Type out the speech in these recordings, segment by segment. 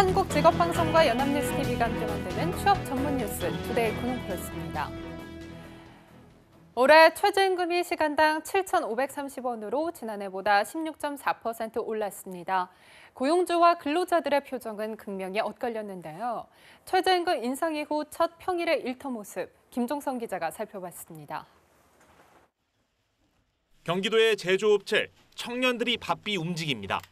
한국직업방송과 연합뉴스TV가 함께 만드는 취업 전문 뉴스 투데이 군웅플러스입니다. 올해 최저임금이 시간당 7,530원으로 지난해보다 16.4% 올랐습니다. 고용주와 근로자들의 표정은 극명히 엇갈렸는데요. 최저임금 인상 이후 첫 평일의 일터 모습, 김종성 기자가 살펴봤습니다. 경기도의 제조업체, 청년들이 바삐 움직입니다.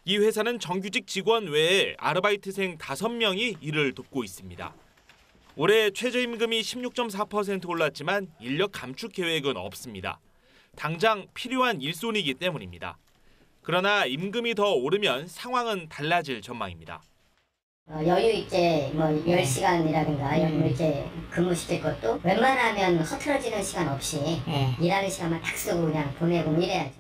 이 회사는 정규직 직원 외에 아르바이트생 5명이 일을 돕고 있습니다. 올해 최저임금이 16.4% 올랐지만 인력 감축 계획은 없습니다. 당장 필요한 일손이기 때문입니다. 그러나 임금이 더 오르면 상황은 달라질 전망입니다. 여유 있게 10시간이라든가 이런 이제 근무시킬 것도 웬만하면 허틀어지는 시간 없이 일하는 시간만 딱 쓰고 그냥 보내고 이래야죠.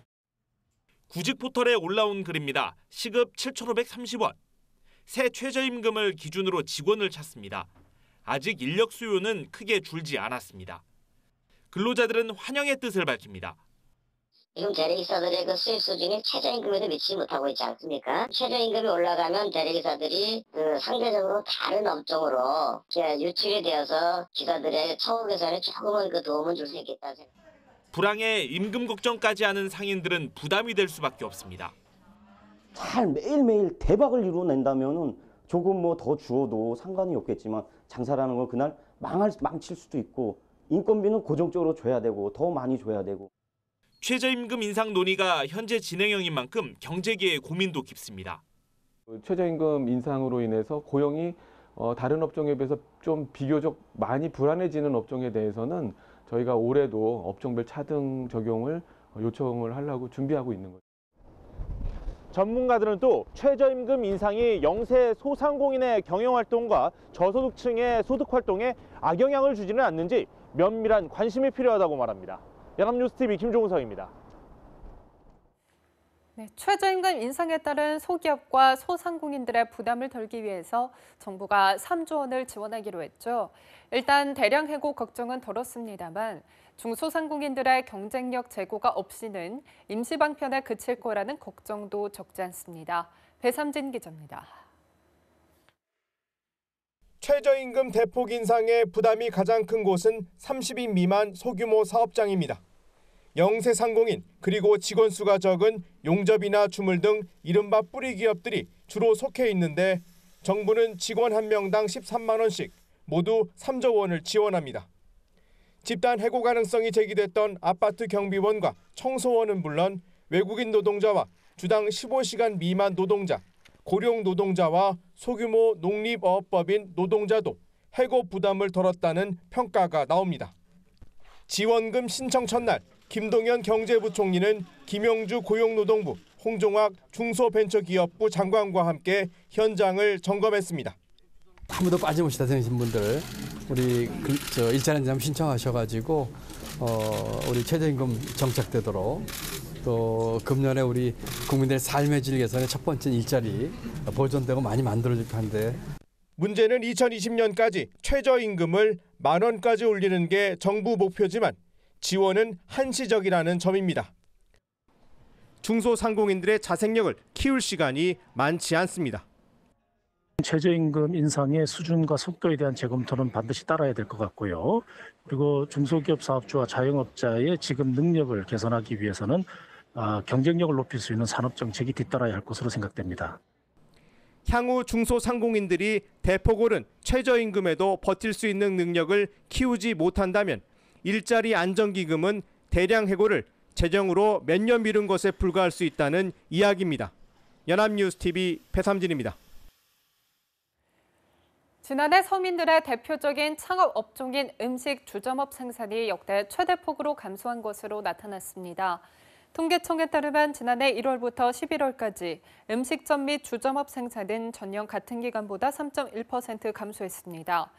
구직 포털에 올라온 글입니다. 시급 7,530원. 새 최저임금을 기준으로 직원을 찾습니다. 아직 인력 수요는 크게 줄지 않았습니다. 근로자들은 환영의 뜻을 밝힙니다. 지금 대리기사들의 그 수입 수준이 최저임금에도 미치지 못하고 있지 않습니까? 최저임금이 올라가면 대리기사들이 상대적으로 다른 업종으로 유출이 되어서 기사들의 처우 개선에 조금은 도움을 줄 수 있겠다 생각합니다. 불황에 임금 걱정까지 하는 상인들은 부담이 될 수밖에 없습니다. 잘 매일매일 대박을 이루어낸다면 조금 더 주어도 상관이 없겠지만 장사라는 건 그날 망칠 수도 있고 인건비는 고정적으로 줘야 되고 더 많이 줘야 되고. 최저임금 인상 논의가 현재 진행형인 만큼 경제계의 고민도 깊습니다. 최저임금 인상으로 인해서 고용이 다른 업종에 비해서 좀 비교적 많이 불안해지는 업종에 대해서는 저희가 올해도 업종별 차등 적용을 요청을 하려고 준비하고 있는 거죠. 전문가들은 또 최저임금 인상이 영세 소상공인의 경영활동과 저소득층의 소득활동에 악영향을 주지는 않는지 면밀한 관심이 필요하다고 말합니다. 연합뉴스TV 김종성입니다. 최저임금 인상에 따른 소기업과 소상공인들의 부담을 덜기 위해서 정부가 3조 원을 지원하기로 했죠. 일단 대량 해고 걱정은 덜었습니다만 중소상공인들의 경쟁력 제고가 없이는 임시방편에 그칠 거라는 걱정도 적지 않습니다. 배삼진 기자입니다. 최저임금 대폭 인상의 부담이 가장 큰 곳은 30인 미만 소규모 사업장입니다. 영세 상공인 그리고 직원 수가 적은 용접이나 주물 등 이른바 뿌리 기업들이 주로 속해 있는데 정부는 직원 1명당 13만 원씩 모두 3조 원을 지원합니다. 집단 해고 가능성이 제기됐던 아파트 경비원과 청소원은 물론 외국인 노동자와 주당 15시간 미만 노동자, 고령 노동자와 소규모 농립어업법인 노동자도 해고 부담을 덜었다는 평가가 나옵니다. 지원금 신청 첫날 김동연 경제부총리는 김영주 고용노동부, 홍종학 중소벤처기업부 장관과 함께 현장을 점검했습니다. 아무도 빠짐없이 다니신 분들 우리 일자리 신청하셔가지고 우리 최저임금 정착되도록 또 금년에 우리 국민들의 삶의 질 개선의 첫 번째 일자리 보존되고 많이 만들어질 텐데. 문제는 2020년까지 최저임금을 10,000원까지 올리는 게 정부 목표지만 지원은 한시적이라는 점입니다. 중소상공인들의 자생력을 키울 시간이 많지 않습니다. 최저임금 인상의 수준과 속도에 대한 재검토는 반드시 따라야 될 것 같고요. 그리고 중소기업 사업주와 자영업자의 지급 능력을 개선하기 위해서는 경쟁력을 높일 수 있는 산업정책이 뒤따라야 할 것으로 생각됩니다. 향후 중소상공인들이 대폭 오른 최저임금에도 버틸 수 있는 능력을 키우지 못한다면 일자리 안정기금은 대량 해고를 재정으로 몇 년 미룬 것에 불과할 수 있다는 이야기입니다. 연합뉴스TV 배삼진입니다. 지난해 서민들의 대표적인 창업 업종인 음식 주점업 생산이 역대 최대폭으로 감소한 것으로 나타났습니다. 통계청에 따르면 지난해 1월부터 11월까지 음식점 및 주점업 생산은 전년 같은 기간보다 3.1% 감소했습니다.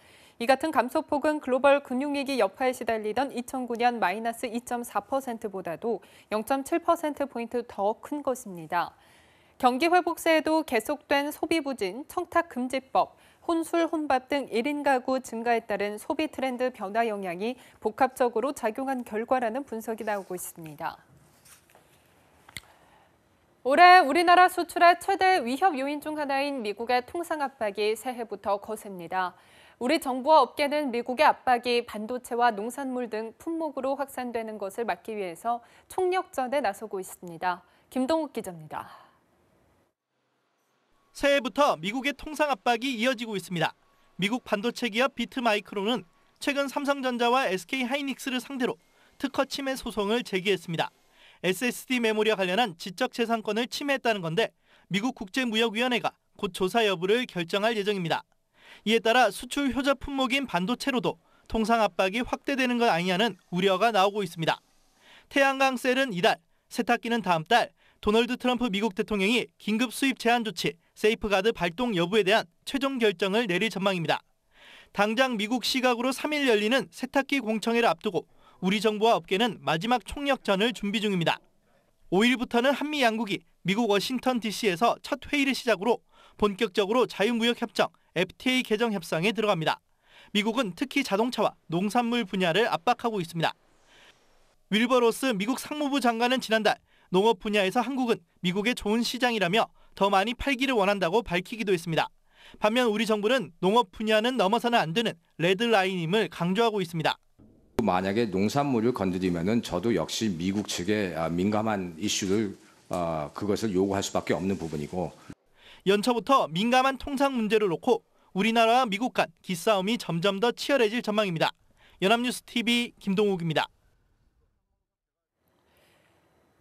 이 같은 감소폭은 글로벌 금융위기 여파에 시달리던 2009년 마이너스 2.4%보다도 0.7%포인트 더 큰 것입니다. 경기 회복세에도 계속된 소비 부진, 청탁금지법, 혼술, 혼밥 등 1인 가구 증가에 따른 소비 트렌드 변화 영향이 복합적으로 작용한 결과라는 분석이 나오고 있습니다. 올해 우리나라 수출의 최대 위협 요인 중 하나인 미국의 통상 압박이 새해부터 거셉니다. 우리 정부와 업계는 미국의 압박이 반도체와 농산물 등 품목으로 확산되는 것을 막기 위해서 총력전에 나서고 있습니다. 김동욱 기자입니다. 새해부터 미국의 통상 압박이 이어지고 있습니다. 미국 반도체 기업 비트마이크론은 최근 삼성전자와 SK하이닉스를 상대로 특허 침해 소송을 제기했습니다. SSD 메모리와 관련한 지적재산권을 침해했다는 건데 미국 국제무역위원회가 곧 조사 여부를 결정할 예정입니다. 이에 따라 수출 효자 품목인 반도체로도 통상 압박이 확대되는 것 아니냐는 우려가 나오고 있습니다. 태양광 셀은 이달, 세탁기는 다음 달 도널드 트럼프 미국 대통령이 긴급 수입 제한 조치, 세이프가드 발동 여부에 대한 최종 결정을 내릴 전망입니다. 당장 미국 시각으로 3일 열리는 세탁기 공청회를 앞두고 우리 정부와 업계는 마지막 총력전을 준비 중입니다. 5일부터는 한미 양국이 미국 워싱턴 DC에서 첫 회의를 시작으로 본격적으로 자유무역협정 FTA 개정 협상에 들어갑니다. 미국은 특히 자동차와 농산물 분야를 압박하고 있습니다. 윌버 로스 미국 상무부 장관은 지난달 농업 분야에서 한국은 미국의 좋은 시장이라며 더 많이 팔기를 원한다고 밝히기도 했습니다. 반면 우리 정부는 농업 분야는 넘어서는 안 되는 레드라인임을 강조하고 있습니다. 만약에 농산물을 건드리면은 저도 역시 미국 측의 민감한 이슈를 그것을 요구할 수밖에 없는 부분이고 연초부터 민감한 통상 문제를 놓고 우리나라와 미국 간 기싸움이 점점 더 치열해질 전망입니다. 연합뉴스 TV 김동욱입니다.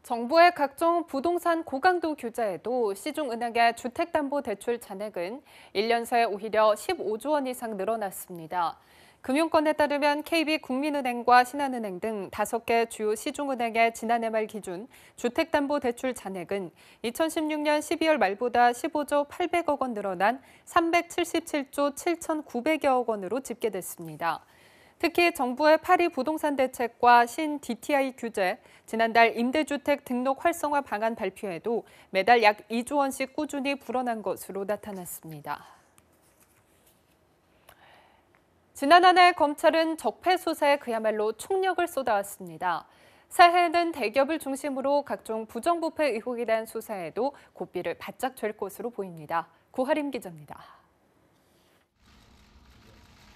정부의 각종 부동산 고강도 규제에도 시중은행의 주택담보대출 잔액은 1년 새 오히려 15조 원 이상 늘어났습니다. 금융권에 따르면 KB국민은행과 신한은행 등 5개 주요 시중은행의 지난해 말 기준 주택담보대출 잔액은 2016년 12월 말보다 15조 800억 원 늘어난 377조 7,900여억 원으로 집계됐습니다. 특히 정부의 파리 부동산 대책과 신 DTI 규제, 지난달 임대주택 등록 활성화 방안 발표에도 매달 약 2조 원씩 꾸준히 불어난 것으로 나타났습니다. 지난 한 해 검찰은 적폐 수사에 그야말로 총력을 쏟아왔습니다. 새해에는 대기업을 중심으로 각종 부정부패 의혹에 대한 수사에도 고삐를 바짝 잴 것으로 보입니다. 구하림 기자입니다.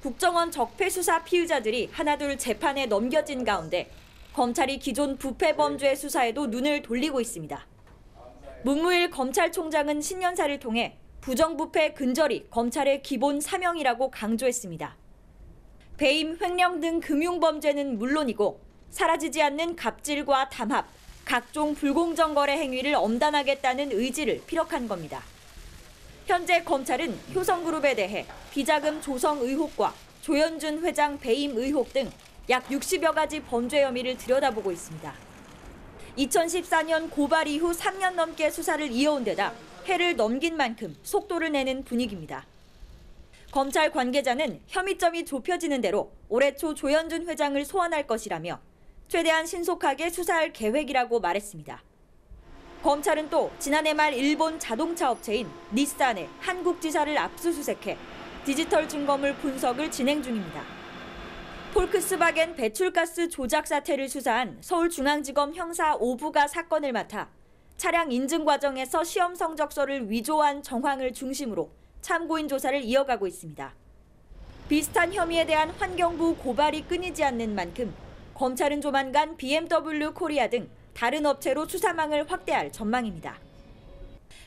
국정원 적폐 수사 피의자들이 하나둘 재판에 넘겨진 가운데 검찰이 기존 부패 범죄 수사에도 눈을 돌리고 있습니다. 문무일 검찰총장은 신년사를 통해 부정부패 근절이 검찰의 기본 사명이라고 강조했습니다. 배임, 횡령 등 금융범죄는 물론이고 사라지지 않는 갑질과 담합, 각종 불공정 거래 행위를 엄단하겠다는 의지를 피력한 겁니다. 현재 검찰은 효성그룹에 대해 비자금 조성 의혹과 조현준 회장 배임 의혹 등 약 60여 가지 범죄 혐의를 들여다보고 있습니다. 2014년 고발 이후 3년 넘게 수사를 이어온 데다 해를 넘긴 만큼 속도를 내는 분위기입니다. 검찰 관계자는 혐의점이 좁혀지는 대로 올해 초 조현준 회장을 소환할 것이라며 최대한 신속하게 수사할 계획이라고 말했습니다. 검찰은 또 지난해 말 일본 자동차 업체인 닛산의 한국 지사를 압수수색해 디지털 증거물 분석을 진행 중입니다. 폴크스바겐 배출가스 조작 사태를 수사한 서울중앙지검 형사 5부가 사건을 맡아 차량 인증 과정에서 시험 성적서를 위조한 정황을 중심으로 참고인 조사를 이어가고 있습니다. 비슷한 혐의에 대한 환경부 고발이 끊이지 않는 만큼 검찰은 조만간 BMW 코리아 등 다른 업체로 수사망을 확대할 전망입니다.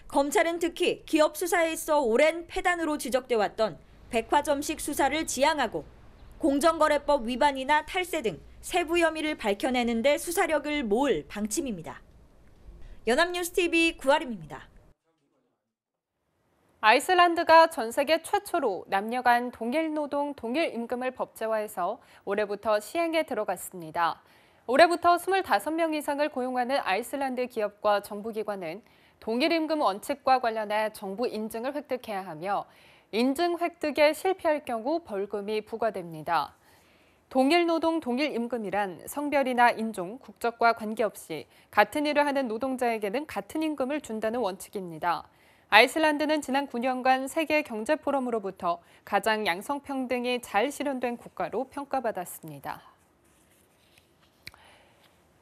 검찰은 특히 기업 수사에 있어 오랜 폐단으로 지적돼 왔던 백화점식 수사를 지양하고 공정거래법 위반이나 탈세 등 세부 혐의를 밝혀내는 데 수사력을 모을 방침입니다. 연합뉴스 TV 구하림입니다. 아이슬란드가 전 세계 최초로 남녀 간 동일 노동, 동일 임금을 법제화해서 올해부터 시행에 들어갔습니다. 올해부터 25명 이상을 고용하는 아이슬란드 기업과 정부기관은 동일 임금 원칙과 관련해 정부 인증을 획득해야 하며 인증 획득에 실패할 경우 벌금이 부과됩니다. 동일 노동, 동일 임금이란 성별이나 인종, 국적과 관계없이 같은 일을 하는 노동자에게는 같은 임금을 준다는 원칙입니다. 아이슬란드는 지난 9년간 세계 경제 포럼으로부터 가장 양성평등이 잘 실현된 국가로 평가받았습니다.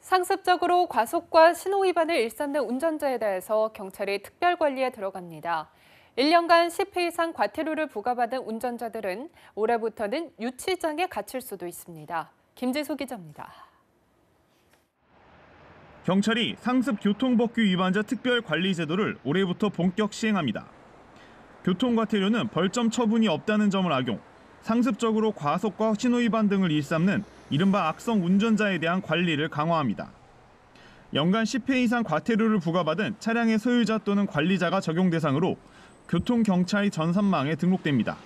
상습적으로 과속과 신호위반을 일삼는 운전자에 대해서 경찰이 특별관리에 들어갑니다. 1년간 10회 이상 과태료를 부과받은 운전자들은 올해부터는 유치장에 갇힐 수도 있습니다. 김지수 기자입니다. 경찰이 상습교통법규 위반자 특별관리 제도를 올해부터 본격 시행합니다. 교통과태료는 벌점 처분이 없다는 점을 악용, 상습적으로 과속과 신호위반 등을 일삼는 이른바 악성 운전자에 대한 관리를 강화합니다. 연간 10회 이상 과태료를 부과받은 차량의 소유자 또는 관리자가 적용 대상으로 교통경찰 전산망에 등록됩니다.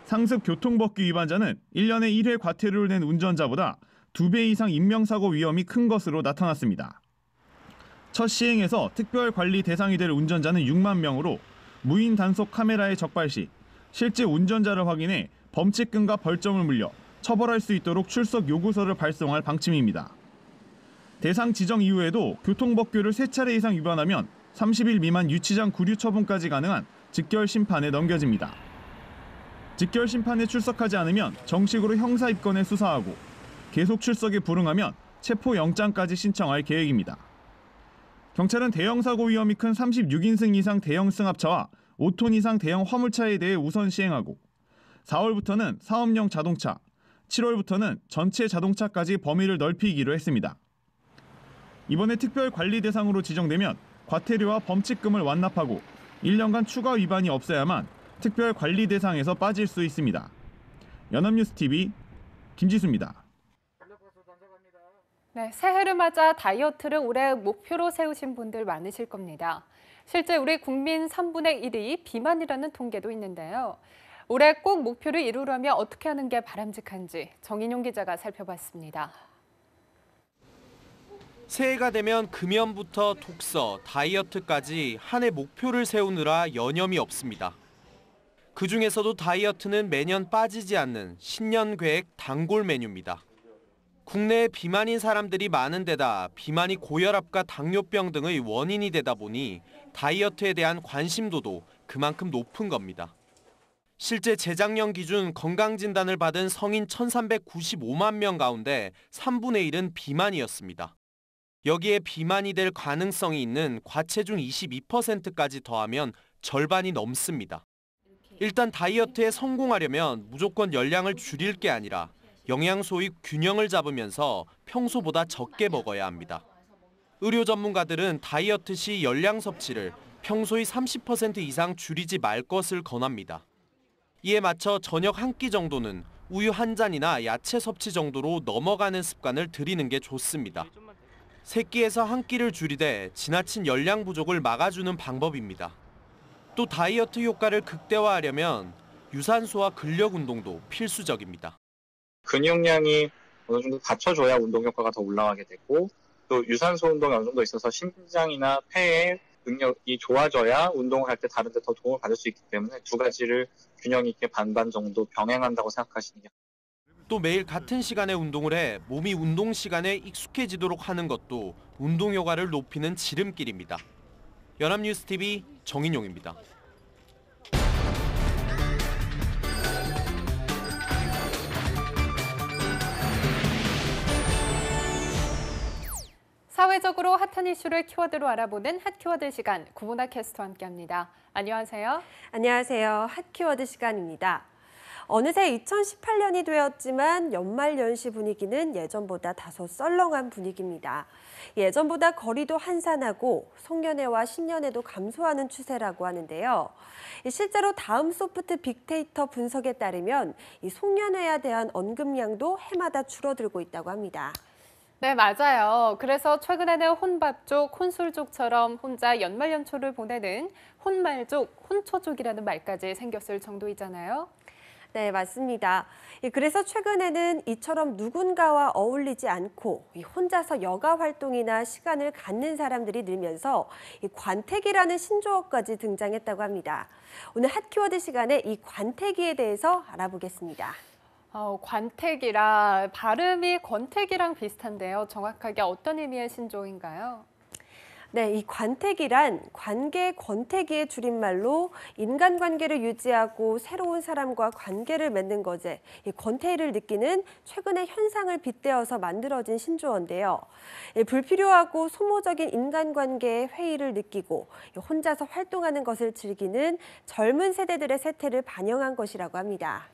상습교통법규 위반자는 1년에 1회 과태료를 낸 운전자보다 2배 이상 인명사고 위험이 큰 것으로 나타났습니다. 첫 시행에서 특별관리 대상이 될 운전자는 6만 명으로 무인 단속 카메라의 적발 시 실제 운전자를 확인해 범칙금과 벌점을 물려 처벌할 수 있도록 출석 요구서를 발송할 방침입니다. 대상 지정 이후에도 교통법규를 3차례 이상 위반하면 30일 미만 유치장 구류 처분까지 가능한 직결 심판에 넘겨집니다. 직결 심판에 출석하지 않으면 정식으로 형사 입건에 수사하고 계속 출석에 불응하면 체포 영장까지 신청할 계획입니다. 경찰은 대형 사고 위험이 큰 36인승 이상 대형 승합차와 5톤 이상 대형 화물차에 대해 우선 시행하고 4월부터는 사업용 자동차, 7월부터는 전체 자동차까지 범위를 넓히기로 했습니다. 이번에 특별관리 대상으로 지정되면 과태료와 범칙금을 완납하고 1년간 추가 위반이 없어야만 특별관리 대상에서 빠질 수 있습니다. 연합뉴스TV 김지수입니다. 네, 새해를 맞아 다이어트를 올해 목표로 세우신 분들 많으실 겁니다. 실제 우리 국민 3분의 1이 비만이라는 통계도 있는데요. 올해 꼭 목표를 이루려면 어떻게 하는 게 바람직한지 정인용 기자가 살펴봤습니다. 새해가 되면 금연부터 독서, 다이어트까지 한 해 목표를 세우느라 여념이 없습니다. 그중에서도 다이어트는 매년 빠지지 않는 신년 계획 단골 메뉴입니다. 국내에 비만인 사람들이 많은 데다 비만이 고혈압과 당뇨병 등의 원인이 되다 보니 다이어트에 대한 관심도도 그만큼 높은 겁니다. 실제 재작년 기준 건강진단을 받은 성인 1,395만 명 가운데 3분의 1은 비만이었습니다. 여기에 비만이 될 가능성이 있는 과체중 22%까지 더하면 절반이 넘습니다. 일단 다이어트에 성공하려면 무조건 열량을 줄일 게 아니라 영양소의 균형을 잡으면서 평소보다 적게 먹어야 합니다. 의료 전문가들은 다이어트 시 열량 섭취를 평소의 30% 이상 줄이지 말 것을 권합니다. 이에 맞춰 저녁 한 끼 정도는 우유 한 잔이나 야채 섭취 정도로 넘어가는 습관을 들이는 게 좋습니다. 세 끼에서 한 끼를 줄이되 지나친 열량 부족을 막아주는 방법입니다. 또 다이어트 효과를 극대화하려면 유산소와 근력 운동도 필수적입니다. 근육량이 어느 정도 받쳐줘야 운동 효과가 더 올라가게 되고 또 유산소 운동이 어느 정도 있어서 심장이나 폐의 능력이 좋아져야 운동을 할 때 다른 데 더 도움을 받을 수 있기 때문에 두 가지를 균형 있게 반반 정도 병행한다고 생각하시는 게. 또 매일 같은 시간에 운동을 해 몸이 운동 시간에 익숙해지도록 하는 것도 운동 효과를 높이는 지름길입니다. 연합뉴스TV 정인용입니다. 사회적으로 핫한 이슈를 키워드로 알아보는 핫키워드 시간, 구문화 캐스터와 함께합니다. 안녕하세요. 안녕하세요. 핫키워드 시간입니다. 어느새 2018년이 되었지만 연말연시 분위기는 예전보다 다소 썰렁한 분위기입니다. 예전보다 거리도 한산하고 송년회와 신년회도 감소하는 추세라고 하는데요. 실제로 다음 소프트 빅데이터 분석에 따르면 이 송년회에 대한 언급량도 해마다 줄어들고 있다고 합니다. 네, 맞아요. 그래서 최근에는 혼밥족, 혼술족처럼 혼자 연말연초를 보내는 혼말족, 혼초족이라는 말까지 생겼을 정도이잖아요. 네, 맞습니다. 그래서 최근에는 이처럼 누군가와 어울리지 않고 혼자서 여가 활동이나 시간을 갖는 사람들이 늘면서 관택이라는 신조어까지 등장했다고 합니다. 오늘 핫키워드 시간에 이 관택이에 대해서 알아보겠습니다. 관택이라 발음이 권택이랑 비슷한데요. 정확하게 어떤 의미의 신조어인가요? 네, 이 관택이란 관계 권태기의 줄임말로 인간관계를 유지하고 새로운 사람과 관계를 맺는 것에 이 권태기를 느끼는 최근의 현상을 빗대어서 만들어진 신조어인데요. 불필요하고 소모적인 인간관계에 회의를 느끼고 혼자서 활동하는 것을 즐기는 젊은 세대들의 세태를 반영한 것이라고 합니다.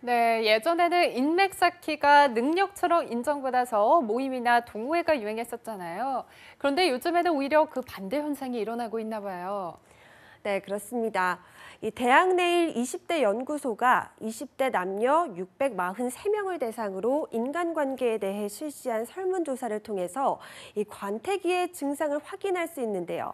네, 예전에는 인맥 쌓기가 능력처럼 인정받아서 모임이나 동호회가 유행했었잖아요. 그런데 요즘에는 오히려 그 반대 현상이 일어나고 있나 봐요. 네, 그렇습니다. 이 대학내일 20대 연구소가 20대 남녀 643명을 대상으로 인간관계에 대해 실시한 설문조사를 통해서 이 관태기의 증상을 확인할 수 있는데요.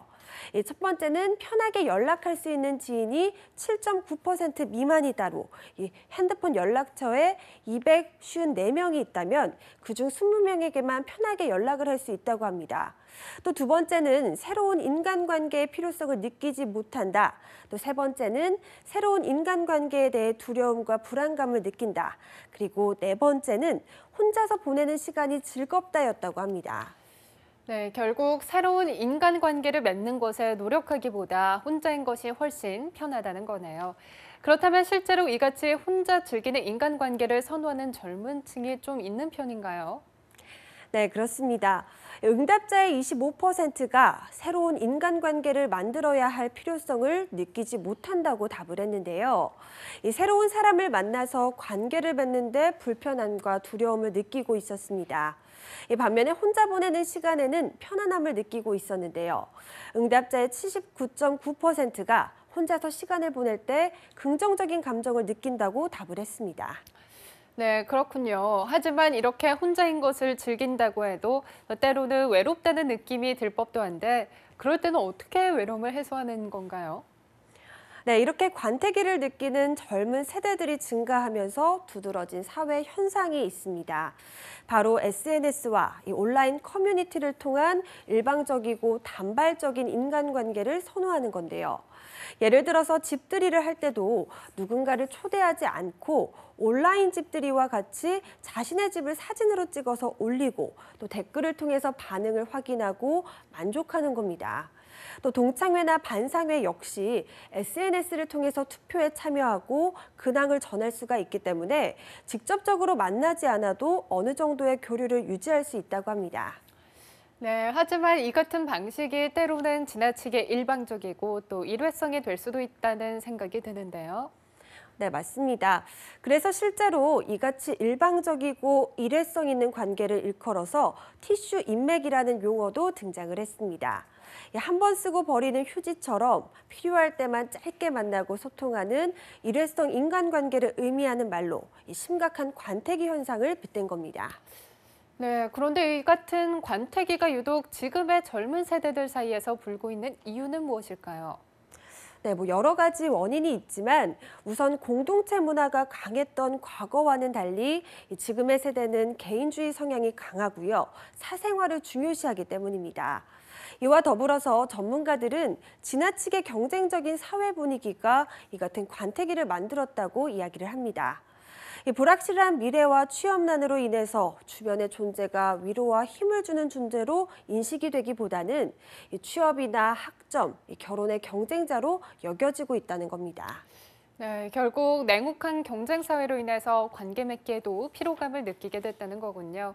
첫 번째는 편하게 연락할 수 있는 지인이 7.9% 미만이다로 이 핸드폰 연락처에 254명이 있다면 그중 20명에게만 편하게 연락을 할 수 있다고 합니다. 또 두 번째는 새로운 인간관계의 필요성을 느끼지 못한다. 또 세 번째는 새로운 인간관계에 대해 두려움과 불안감을 느낀다. 그리고 네 번째는 혼자서 보내는 시간이 즐겁다였다고 합니다. 네, 결국 새로운 인간관계를 맺는 것에 노력하기보다 혼자인 것이 훨씬 편하다는 거네요. 그렇다면 실제로 이같이 혼자 즐기는 인간관계를 선호하는 젊은 층이 좀 있는 편인가요? 네, 그렇습니다. 응답자의 25%가 새로운 인간관계를 만들어야 할 필요성을 느끼지 못한다고 답을 했는데요. 이 새로운 사람을 만나서 관계를 맺는 데 불편함과 두려움을 느끼고 있었습니다. 반면에 혼자 보내는 시간에는 편안함을 느끼고 있었는데요. 응답자의 79.9%가 혼자서 시간을 보낼 때 긍정적인 감정을 느낀다고 답을 했습니다. 네, 그렇군요. 하지만 이렇게 혼자인 것을 즐긴다고 해도 때로는 외롭다는 느낌이 들 법도 한데 그럴 때는 어떻게 외로움을 해소하는 건가요? 네, 이렇게 관태기를 느끼는 젊은 세대들이 증가하면서 두드러진 사회 현상이 있습니다. 바로 SNS와 이 온라인 커뮤니티를 통한 일방적이고 단발적인 인간관계를 선호하는 건데요. 예를 들어서 집들이를 할 때도 누군가를 초대하지 않고 온라인 집들이와 같이 자신의 집을 사진으로 찍어서 올리고 또 댓글을 통해서 반응을 확인하고 만족하는 겁니다. 또 동창회나 반상회 역시 SNS를 통해서 투표에 참여하고 근황을 전할 수가 있기 때문에 직접적으로 만나지 않아도 어느 정도의 교류를 유지할 수 있다고 합니다. 네, 하지만 이 같은 방식이 때로는 지나치게 일방적이고 또 일회성이 될 수도 있다는 생각이 드는데요. 네, 맞습니다. 그래서 실제로 이같이 일방적이고 일회성 있는 관계를 일컬어서 티슈 인맥이라는 용어도 등장을 했습니다. 한 번 쓰고 버리는 휴지처럼 필요할 때만 짧게 만나고 소통하는 일회성 인간관계를 의미하는 말로 심각한 관태기 현상을 빗댄 겁니다. 네, 그런데 이 같은 관태기가 유독 지금의 젊은 세대들 사이에서 불고 있는 이유는 무엇일까요? 네, 여러 가지 원인이 있지만 우선 공동체 문화가 강했던 과거와는 달리 지금의 세대는 개인주의 성향이 강하고요. 사생활을 중요시하기 때문입니다. 이와 더불어서 전문가들은 지나치게 경쟁적인 사회 분위기가 이 같은 관태기를 만들었다고 이야기를 합니다. 불확실한 미래와 취업난으로 인해서 주변의 존재가 위로와 힘을 주는 존재로 인식이 되기보다는 취업이나 학점, 결혼의 경쟁자로 여겨지고 있다는 겁니다. 네, 결국 냉혹한 경쟁 사회로 인해서 관계 맺기에도 피로감을 느끼게 됐다는 거군요.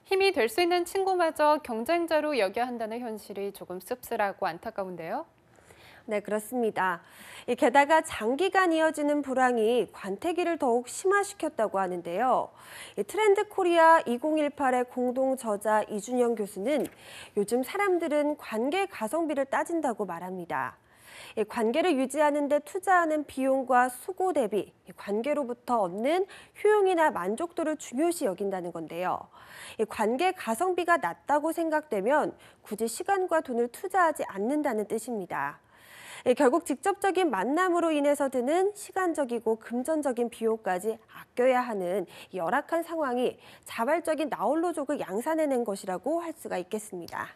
힘이 될 수 있는 친구마저 경쟁자로 여겨야 한다는 현실이 조금 씁쓸하고 안타까운데요. 네, 그렇습니다. 게다가 장기간 이어지는 불황이 관태기를 더욱 심화시켰다고 하는데요. 트렌드 코리아 2018의 공동 저자 이준영 교수는 요즘 사람들은 관계 가성비를 따진다고 말합니다. 관계를 유지하는 데 투자하는 비용과 수고 대비 관계로부터 얻는 효용이나 만족도를 중요시 여긴다는 건데요. 관계 가성비가 낮다고 생각되면 굳이 시간과 돈을 투자하지 않는다는 뜻입니다. 결국 직접적인 만남으로 인해서 드는 시간적이고 금전적인 비용까지 아껴야 하는 열악한 상황이 자발적인 나홀로족을 양산해낸 것이라고 할 수가 있겠습니다.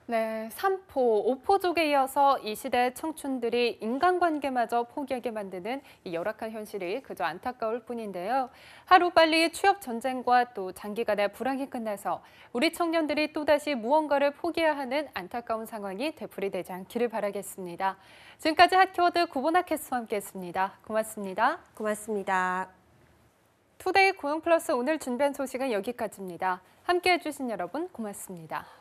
네, 삼포, 오포족에 이어서 이 시대 청춘들이 인간관계마저 포기하게 만드는 이 열악한 현실이 그저 안타까울 뿐인데요. 하루빨리 취업 전쟁과 또 장기간의 불황이 끝나서 우리 청년들이 또다시 무언가를 포기해야 하는 안타까운 상황이 되풀이되지 않기를 바라겠습니다. 지금까지 핫키워드 구본아 캐스터와 함께했습니다. 고맙습니다. 고맙습니다. 투데이 고용플러스 오늘 준비한 소식은 여기까지입니다. 함께해 주신 여러분 고맙습니다.